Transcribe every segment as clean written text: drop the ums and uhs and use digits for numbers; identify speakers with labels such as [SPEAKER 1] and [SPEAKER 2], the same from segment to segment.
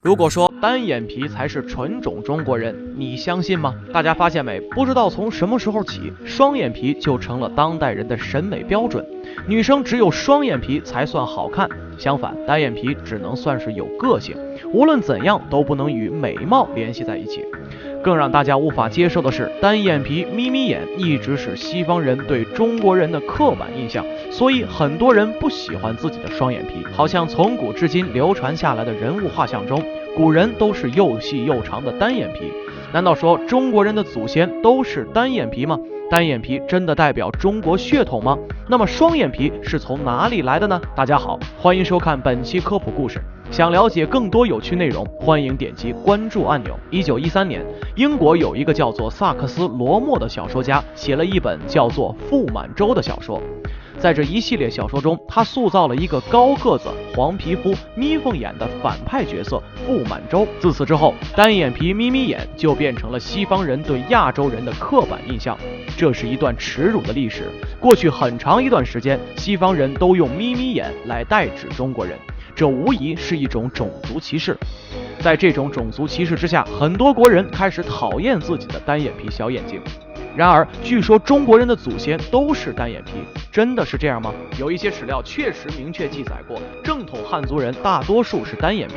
[SPEAKER 1] 如果说单眼皮才是纯种中国人，你相信吗？大家发现没？不知道从什么时候起，双眼皮就成了当代人的审美标准。女生只有双眼皮才算好看，相反，单眼皮只能算是有个性，无论怎样都不能与美貌联系在一起。更让大家无法接受的是，单眼皮、眯眯眼一直是西方人对中国人的刻板印象，所以很多人不喜欢自己的双眼皮。好像从古至今流传下来的人物画像中，古人都是又细又长的单眼皮。难道说中国人的祖先都是单眼皮吗？单眼皮真的代表中国血统吗？那么双眼皮是从哪里来的呢？大家好，欢迎收看本期科普故事。想了解更多有趣内容，欢迎点击关注按钮。1913年，英国有一个叫做萨克斯·罗默的小说家，写了一本叫做《傅满洲》的小说。在这一系列小说中，他塑造了一个高个子、黄皮肤、眯缝眼的反派角色傅满洲。自此之后，单眼皮、眯眯眼就变成了西方人对亚洲人的刻板印象。这是一段耻辱的历史。过去很长一段时间，西方人都用眯眯眼来代指中国人。这无疑是一种种族歧视。在这种种族歧视之下，很多国人开始讨厌自己的单眼皮小眼睛。然而，据说中国人的祖先都是单眼皮，真的是这样吗？有一些史料确实明确记载过，正统汉族人大多数是单眼皮，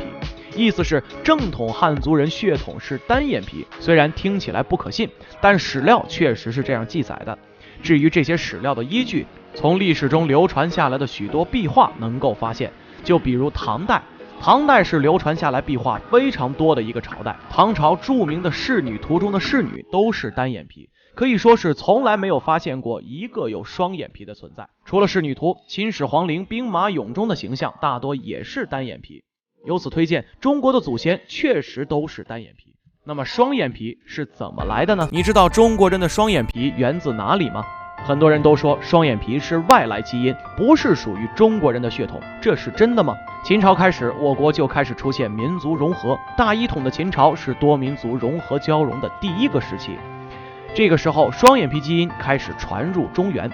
[SPEAKER 1] 意思是正统汉族人血统是单眼皮。虽然听起来不可信，但史料确实是这样记载的。至于这些史料的依据，从历史中流传下来的许多壁画能够发现。就比如唐代是流传下来壁画非常多的一个朝代。唐朝著名的仕女图中的仕女都是单眼皮，可以说是从来没有发现过一个有双眼皮的存在。除了仕女图，秦始皇陵兵马俑中的形象大多也是单眼皮。由此推荐，中国的祖先确实都是单眼皮。那么双眼皮是怎么来的呢？你知道中国人的双眼皮源自哪里吗？很多人都说双眼皮是外来基因，不是属于中国人的血统，这是真的吗？秦朝开始，我国就开始出现民族融合，大一统的秦朝是多民族融合交融的第一个时期。这个时候，双眼皮基因开始传入中原，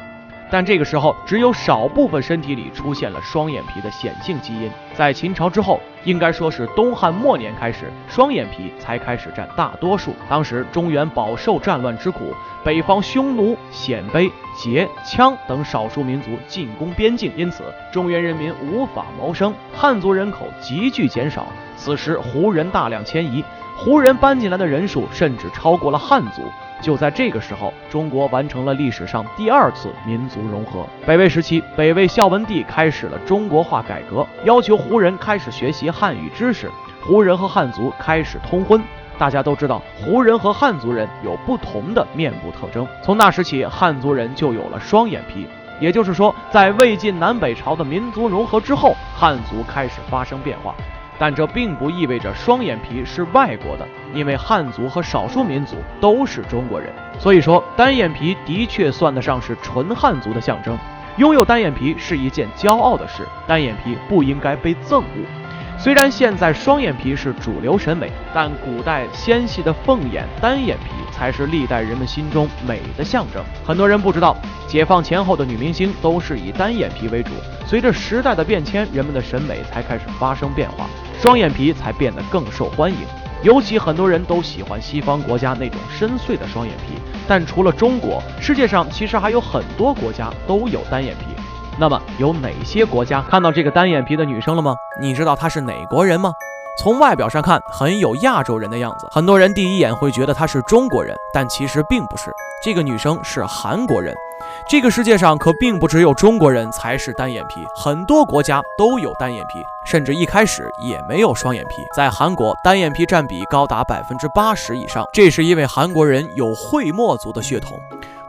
[SPEAKER 1] 但这个时候只有少部分身体里出现了双眼皮的显性基因。在秦朝之后，应该说是东汉末年开始，双眼皮才开始占大多数。当时中原饱受战乱之苦，北方匈奴、鲜卑、羯、羌等少数民族进攻边境，因此中原人民无法谋生，汉族人口急剧减少。此时胡人大量迁移，胡人搬进来的人数甚至超过了汉族。就在这个时候，中国完成了历史上第二次民族融合。北魏时期，北魏孝文帝开始了中国化改革，要求胡人开始学习汉语知识，胡人和汉族开始通婚。大家都知道，胡人和汉族人有不同的面部特征。从那时起，汉族人就有了双眼皮。也就是说，在魏晋南北朝的民族融合之后，汉族开始发生变化。但这并不意味着双眼皮是外国的，因为汉族和少数民族都是中国人。所以说，单眼皮的确算得上是纯汉族的象征。拥有单眼皮是一件骄傲的事，单眼皮不应该被憎恶。虽然现在双眼皮是主流审美，但古代纤细的凤眼、单眼皮才是历代人们心中美的象征。很多人不知道，解放前后的女明星都是以单眼皮为主，随着时代的变迁，人们的审美才开始发生变化，双眼皮才变得更受欢迎。尤其很多人都喜欢西方国家那种深邃的双眼皮，但除了中国，世界上其实还有很多国家都有单眼皮。那么有哪些国家？看到这个单眼皮的女生了吗？你知道她是哪国人吗？从外表上看，很有亚洲人的样子，很多人第一眼会觉得她是中国人，但其实并不是。这个女生是韩国人。这个世界上可并不只有中国人才是单眼皮，很多国家都有单眼皮，甚至一开始也没有双眼皮。在韩国，单眼皮占比高达80%以上，这是因为韩国人有惠墨族的血统。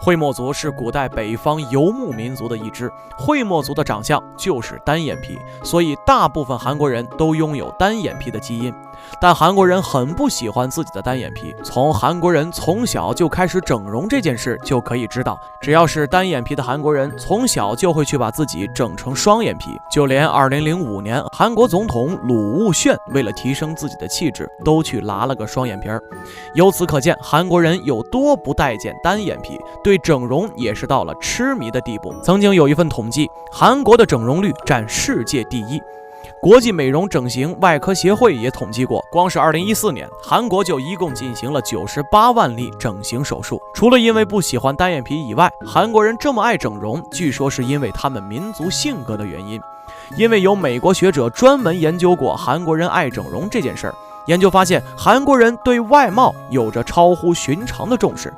[SPEAKER 1] 惠墨族是古代北方游牧民族的一支，惠墨族的长相就是单眼皮，所以大部分韩国人都拥有单眼皮的基因。但韩国人很不喜欢自己的单眼皮，从韩国人从小就开始整容这件事就可以知道，只要是单眼皮的韩国人，从小就会去把自己整成双眼皮。就连2005年韩国总统鲁悟铉为了提升自己的气质，都去拉了个双眼皮儿。由此可见，韩国人有多不待见单眼皮，对整容也是到了痴迷的地步。曾经有一份统计，韩国的整容率占世界第一。国际美容整形外科协会也统计过，光是2014年，韩国就一共进行了98万例整形手术。除了因为不喜欢单眼皮以外，韩国人这么爱整容，据说是因为他们民族性格的原因。因为有美国学者专门研究过韩国人爱整容这件事儿，研究发现，韩国人对外貌有着超乎寻常的重视。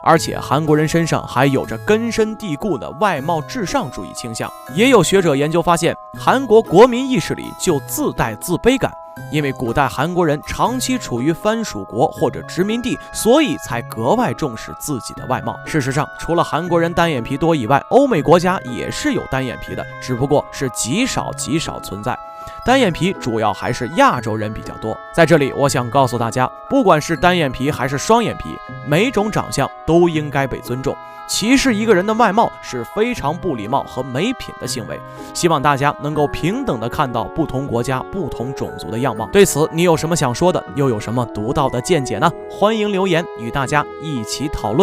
[SPEAKER 1] 而且韩国人身上还有着根深蒂固的外貌至上主义倾向。也有学者研究发现，韩国国民意识里就自带自卑感，因为古代韩国人长期处于藩属国或者殖民地，所以才格外重视自己的外貌。事实上，除了韩国人单眼皮多以外，欧美国家也是有单眼皮的，只不过是极少存在。单眼皮主要还是亚洲人比较多。在这里，我想告诉大家，不管是单眼皮还是双眼皮，每种长相都应该被尊重。歧视一个人的外貌是非常不礼貌和没品的行为。希望大家能够平等地看到不同国家、不同种族的样貌。对此，你有什么想说的？又有什么独到的见解呢？欢迎留言与大家一起讨论。